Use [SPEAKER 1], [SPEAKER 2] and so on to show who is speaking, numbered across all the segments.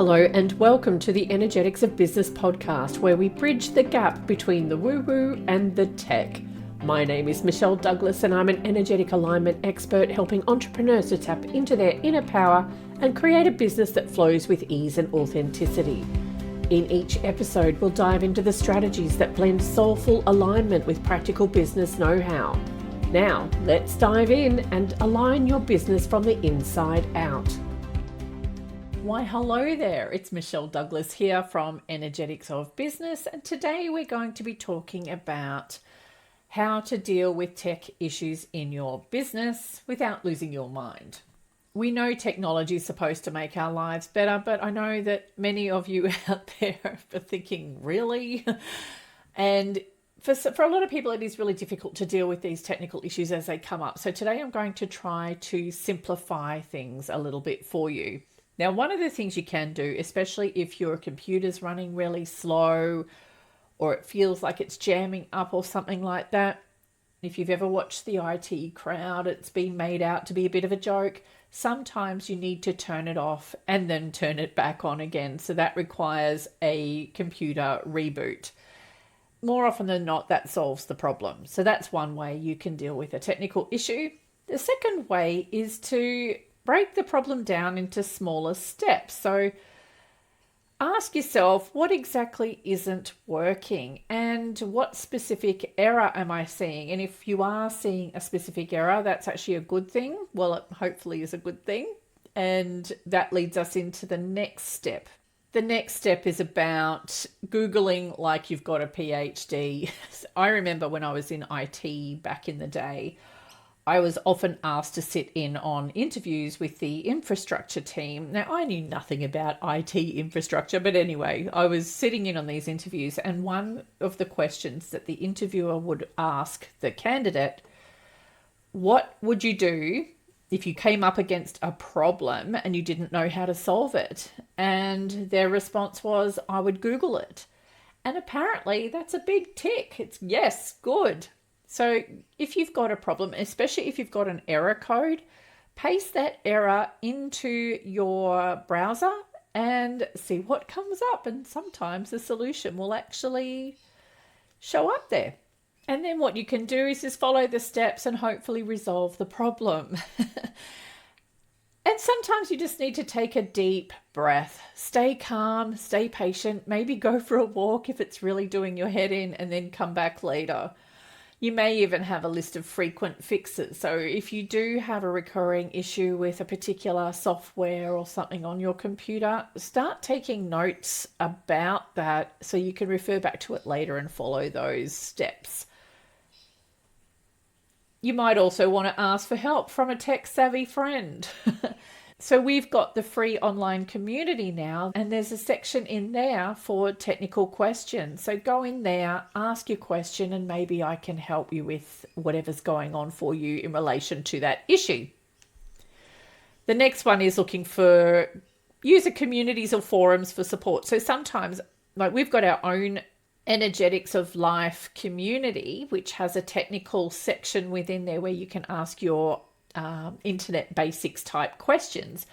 [SPEAKER 1] Hello and welcome to the Energetics of Business podcast, where we bridge the gap between the woo-woo and the tech. My name is Michelle Douglas and I'm an energetic alignment expert helping entrepreneurs to tap into their inner power and create a business that flows with ease and authenticity. In each episode, we'll dive into the strategies that blend soulful alignment with practical business know-how. Now, let's dive in and align your business from the inside out. Why, hello there. It's Michelle Douglas here from Energetics of Business, and today we're going to be talking about how to deal with tech issues in your business without losing your mind. We know technology is supposed to make our lives better, but I know that many of you out there are thinking, really? And for a lot of people, it is really difficult to deal with these technical issues as they come up. So today I'm going to try to simplify things a little bit for you. Now, one of the things you can do, especially if your computer's running really slow or it feels like it's jamming up or something like that, if you've ever watched the IT crowd, it's been made out to be a bit of a joke. Sometimes you need to turn it off and then turn it back on again. So that requires a computer reboot. More often than not, that solves the problem. So that's one way you can deal with a technical issue. The second way is to break the problem down into smaller steps. So ask yourself, what exactly isn't working and what specific error am I seeing? And if you are seeing a specific error, that's actually a good thing. Well, it hopefully is a good thing. And that leads us into the next step. The next step is about Googling like you've got a PhD. I remember when I was in IT back in the day, I was often asked to sit in on interviews with the infrastructure team. Now, I knew nothing about IT infrastructure, but anyway, I was sitting in on these interviews, and one of the questions that the interviewer would ask the candidate, what would you do if you came up against a problem and you didn't know how to solve it? And their response was, I would Google it. And apparently that's a big tick. It's yes, good. So if you've got a problem, especially if you've got an error code, paste that error into your browser and see what comes up. And sometimes the solution will actually show up there. And then what you can do is just follow the steps and hopefully resolve the problem. And sometimes you just need to take a deep breath, stay calm, stay patient, maybe go for a walk if it's really doing your head in, and then come back later. You may even have a list of frequent fixes. So if you do have a recurring issue with a particular software or something on your computer, start taking notes about that so you can refer back to it later and follow those steps. You might also want to ask for help from a tech-savvy friend. So we've got the free online community now, and there's a section in there for technical questions. So go in there, ask your question, and maybe I can help you with whatever's going on for you in relation to that issue. The next one is looking for user communities or forums for support. So sometimes, like we've got our own Energetics of Life community, which has a technical section within there where you can ask your internet basics type questions.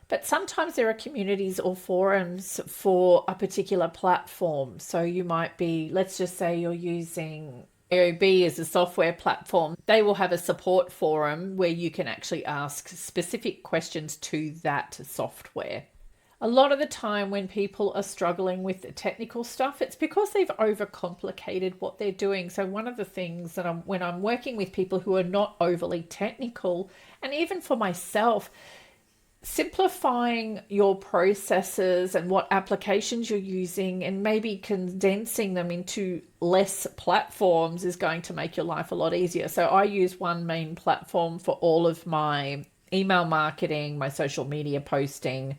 [SPEAKER 1] But sometimes there are communities or forums for a particular platform. So you might be, let's just say you're using AOB as a software platform. They will have a support forum where you can actually ask specific questions to that software. A lot of the time when people are struggling with the technical stuff, it's because they've overcomplicated what they're doing. So one of the things that when I'm working with people who are not overly technical, and even for myself, simplifying your processes and what applications you're using and maybe condensing them into less platforms is going to make your life a lot easier. So I use one main platform for all of my email marketing, my social media posting,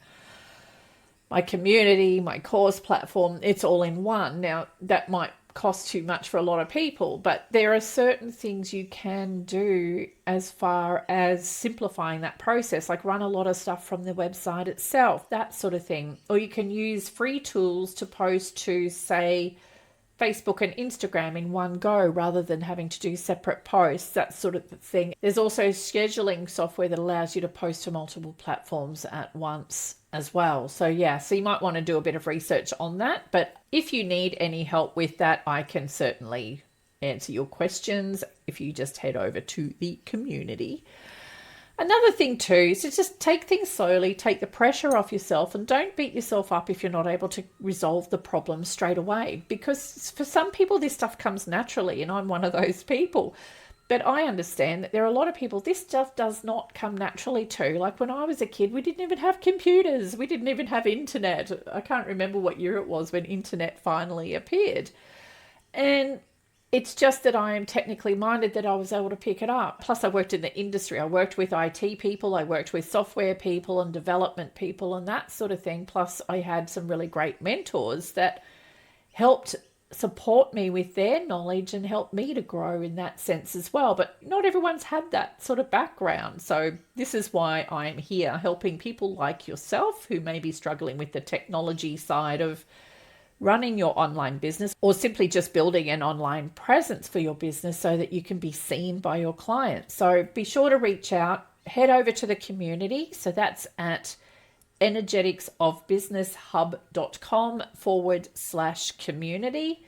[SPEAKER 1] my community, my course platform. It's all in one. Now, that might cost too much for a lot of people, but there are certain things you can do as far as simplifying that process, like run a lot of stuff from the website itself, that sort of thing. Or you can use free tools to post to, say, Facebook and Instagram in one go rather than having to do separate posts, that sort of thing. There's also scheduling software that allows you to post to multiple platforms at once. as well. So yeah, so you might want to do a bit of research on that. But if you need any help with that, I can certainly answer your questions if you just head over to the community. Another thing too is to just take things slowly, take the pressure off yourself, and don't beat yourself up if you're not able to resolve the problem straight away. Because for some people, this stuff comes naturally, and I'm one of those people. But I understand that there are a lot of people this stuff does not come naturally to. Like when I was a kid, we didn't even have computers. We didn't even have internet. I can't remember what year it was when internet finally appeared. And it's just that I am technically minded that I was able to pick it up. Plus, I worked in the industry. I worked with IT people. I worked with software people and development people and that sort of thing. Plus, I had some really great mentors that helped support me with their knowledge and help me to grow in that sense as well. But not everyone's had that sort of background. So this is why I'm here, helping people like yourself who may be struggling with the technology side of running your online business, or simply just building an online presence for your business so that you can be seen by your clients. So be sure to reach out, head over to the community. So that's at energeticsofbusinesshub.com/community.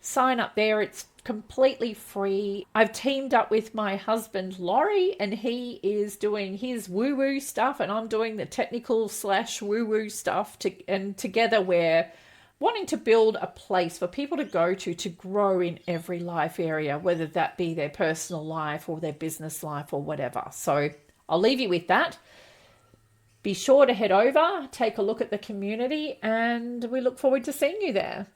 [SPEAKER 1] Sign up there. It's completely free. I've teamed up with my husband, Laurie, and he is doing his woo-woo stuff and I'm doing the technical / woo-woo stuff. And together we're wanting to build a place for people to go to grow in every life area, whether that be their personal life or their business life or whatever. So I'll leave you with that. Be sure to head over, take a look at the community, and we look forward to seeing you there.